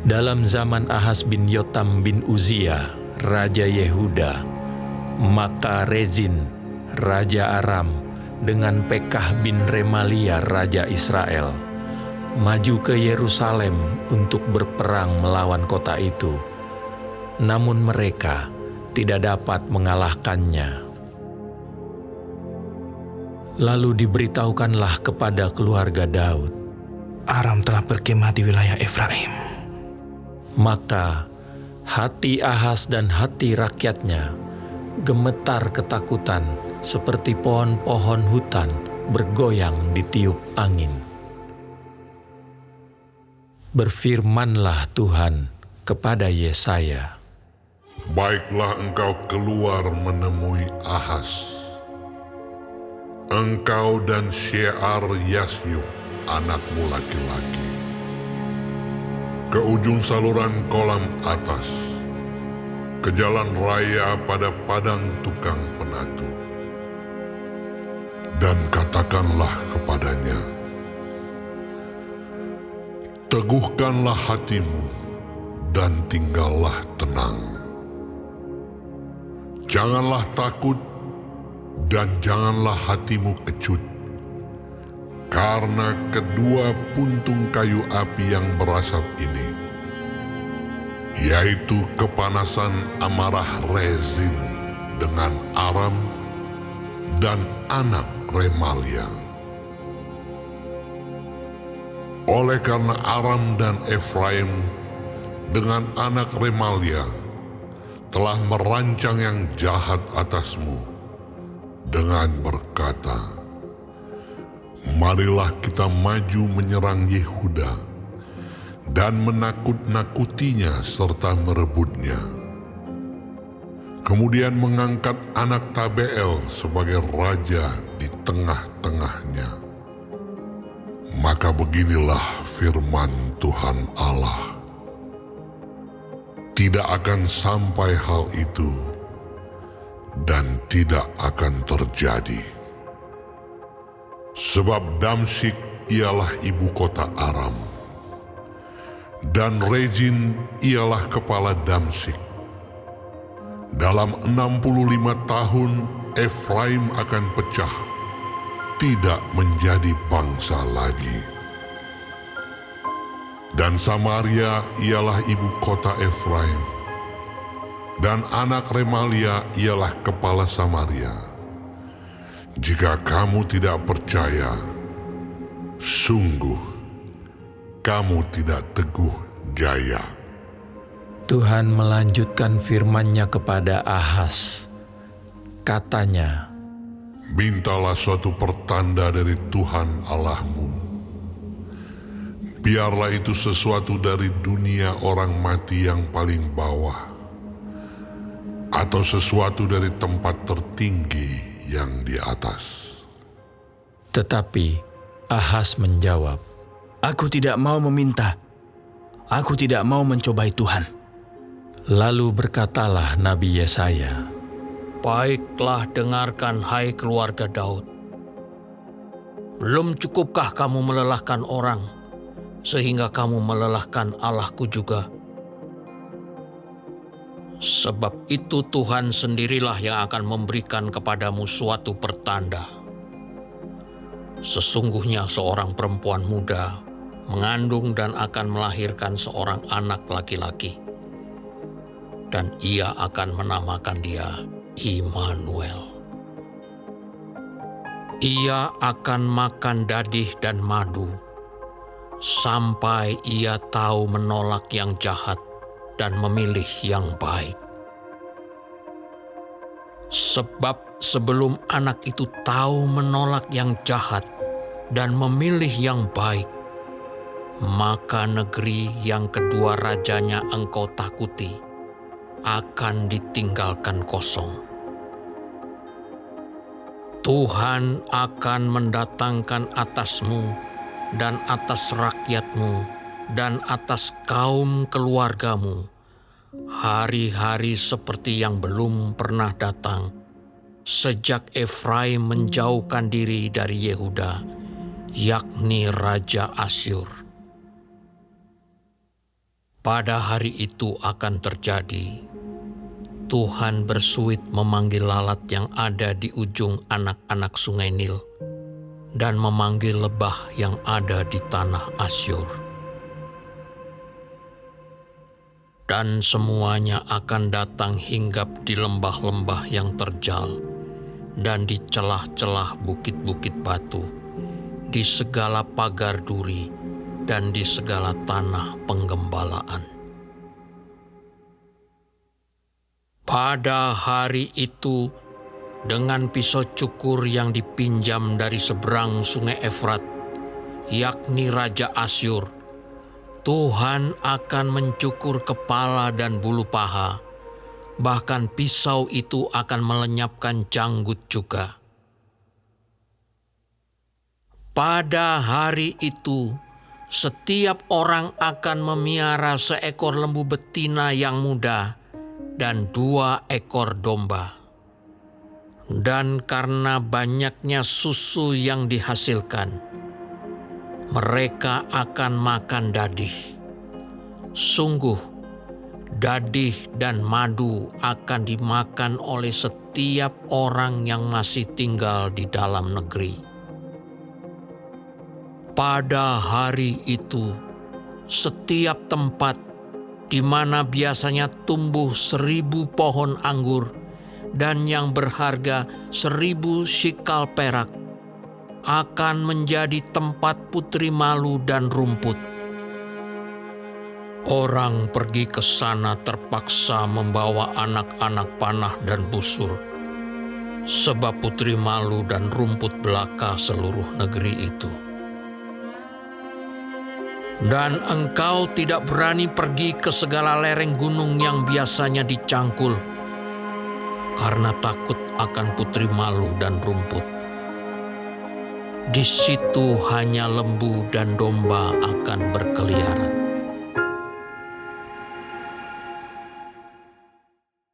Dalam zaman Ahaz bin Yotam bin Uzia, Raja Yehuda, maka Rezin, Raja Aram, dengan Pekah bin Remalia, Raja Israel, maju ke Yerusalem untuk berperang melawan kota itu. Namun mereka tidak dapat mengalahkannya. Lalu diberitahukanlah kepada keluarga Daud, Aram telah berkemah di wilayah Efraim. Maka hati Ahaz dan hati rakyatnya gemetar ketakutan seperti pohon-pohon hutan bergoyang ditiup angin. Berfirmanlah Tuhan kepada Yesaya, Baiklah engkau keluar menemui Ahaz, engkau dan Shear-Yasyub anakmu laki-laki, ke ujung saluran kolam atas, ke jalan raya pada padang tukang penatu. Dan katakanlah kepadanya, teguhkanlah hatimu dan tinggallah tenang. Janganlah takut dan janganlah hatimu kecut, karena kedua puntung kayu api yang berasap ini, yaitu kepanasan amarah Rezin dengan Aram dan anak Remalia. Oleh karena Aram dan Efraim dengan anak Remalia telah merancang yang jahat atasmu dengan berkata, marilah kita maju menyerang Yehuda dan menakut-nakutinya serta merebutnya. Kemudian mengangkat anak Tabeel sebagai raja di tengah-tengahnya. Maka beginilah firman Tuhan Allah, tidak akan sampai hal itu dan tidak akan terjadi. Sebab Damsyik ialah ibu kota Aram, dan Rezin ialah kepala Damsyik. Dalam 65 tahun Efraim akan pecah, tidak menjadi bangsa lagi. Dan Samaria ialah ibu kota Efraim, dan anak Remalia ialah kepala Samaria. Jika kamu tidak percaya, sungguh kamu tidak teguh jaya. Tuhan melanjutkan firman-Nya kepada Ahaz. Katanya, mintalah suatu pertanda dari Tuhan Allahmu. Biarlah itu sesuatu dari dunia orang mati yang paling bawah, atau sesuatu dari tempat tertinggi yang di atas. Tetapi Ahaz menjawab, Aku tidak mau meminta, aku tidak mau mencobai Tuhan. lalu berkatalah Nabi Yesaya, Baiklah, dengarkan hai keluarga Daud. Belum cukupkah kamu melelahkan orang, sehingga kamu melelahkan Allahku juga? Sebab itu Tuhan sendirilah yang akan memberikan kepadamu suatu pertanda. Sesungguhnya seorang perempuan muda mengandung dan akan melahirkan seorang anak laki-laki, dan ia akan menamakan dia Immanuel. Ia akan makan dadih dan madu, sampai ia tahu menolak yang jahat dan memilih yang baik. Sebab sebelum anak itu tahu menolak yang jahat dan memilih yang baik, maka negeri yang kedua rajanya engkau takuti akan ditinggalkan kosong. Tuhan akan mendatangkan atasmu dan atas rakyatmu dan atas kaum keluargamu hari-hari seperti yang belum pernah datang sejak Efraim menjauhkan diri dari Yehuda, yakni Raja Asyur. Pada hari itu akan terjadi, Tuhan bersuit memanggil lalat yang ada di ujung anak-anak sungai Nil dan memanggil lebah yang ada di tanah Asyur. Dan semuanya akan datang hinggap di lembah-lembah yang terjal dan di celah-celah bukit-bukit batu, di segala pagar duri dan di segala tanah penggembalaan. Pada hari itu, dengan pisau cukur yang dipinjam dari seberang sungai Efrat, yakni Raja Asyur, Tuhan akan mencukur kepala dan bulu paha, bahkan pisau itu akan melenyapkan janggut juga. Pada hari itu, setiap orang akan memiara seekor lembu betina yang muda dan 2 ekor domba. Dan karena banyaknya susu yang dihasilkan, mereka akan makan dadih. Sungguh, dadih dan madu akan dimakan oleh setiap orang yang masih tinggal di dalam negeri. Pada hari itu, setiap tempat di mana biasanya tumbuh 1000 pohon anggur dan yang berharga 1000 shikal perak, akan menjadi tempat putri malu dan rumput. Orang pergi ke sana terpaksa membawa anak-anak panah dan busur, sebab putri malu dan rumput belaka seluruh negeri itu. Dan engkau tidak berani pergi ke segala lereng gunung yang biasanya dicangkul, karena takut akan putri malu dan rumput. Di situ hanya lembu dan domba akan berkeliaran.